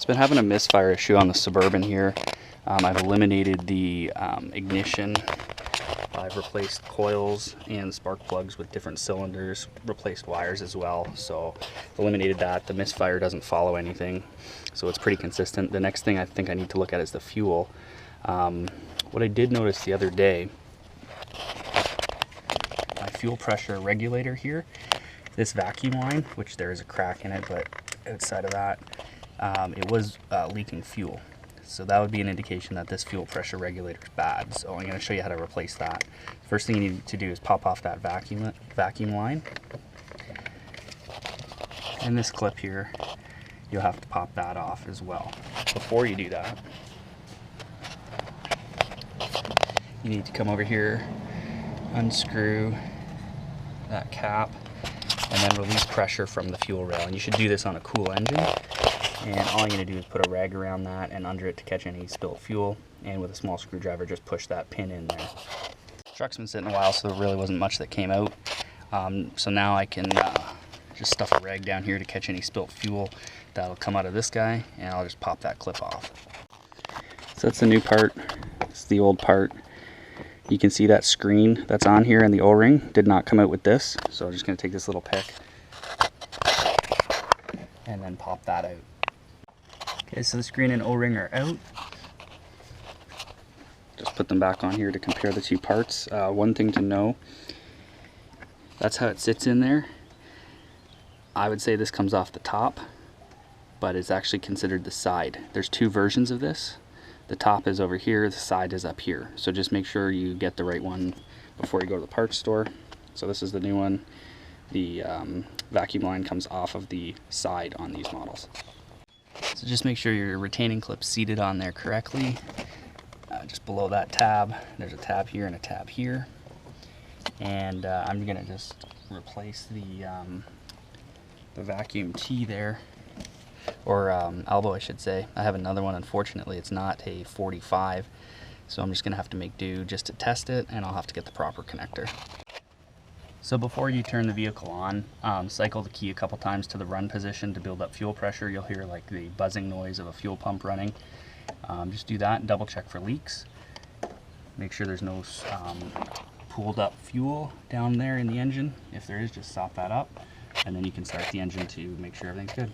It's been having a misfire issue on the Suburban here. I've eliminated the ignition. I've replaced coils and spark plugs with different cylinders, replaced wires as well. So eliminated that. The misfire doesn't follow anything, so it's pretty consistent. The next thing I think I need to look at is the fuel. What I did notice the other day, my fuel pressure regulator here, this vacuum line, which there is a crack in it, but outside of that, it was leaking fuel. So that would be an indication that this fuel pressure regulator is bad. So I'm going to show you how to replace that. First thing you need to do is pop off that vacuum line. And this clip here, you'll have to pop that off as well. Before you do that, you need to come over here, unscrew that cap, and then release pressure from the fuel rail. And you should do this on a cool engine. And all you're going to do is put a rag around that and under it to catch any spilt fuel. And with a small screwdriver, just push that pin in there. The truck's been sitting a while, so there really wasn't much that came out. So now I can just stuff a rag down here to catch any spilt fuel that'll come out of this guy, and I'll just pop that clip off. So that's the new part. It's the old part. You can see that screen that's on here and the O-ring did not come out with this. So I'm just going to take this little pick and then pop that out. Okay, so the screen and O-ring are out. Just put them back on here to compare the two parts. One thing to know, that's how it sits in there. I would say this comes off the top, but it's actually considered the side. There's two versions of this. The top is over here, the side is up here. So just make sure you get the right one before you go to the parts store. So this is the new one. The vacuum line comes off of the side on these models. So just make sure your retaining clip's seated on there correctly. Just below that tab, there's a tab here and a tab here. And I'm gonna just replace the vacuum T there, or elbow I should say. I have another one, unfortunately it's not a 45, so I'm just gonna have to make do just to test it, and I'll have to get the proper connector. So before you turn the vehicle on, cycle the key a couple times to the run position to build up fuel pressure. You'll hear like the buzzing noise of a fuel pump running. Just do that and double check for leaks. Make sure there's no pooled up fuel down there in the engine. If there is, just stop that up, and then you can start the engine to make sure everything's good.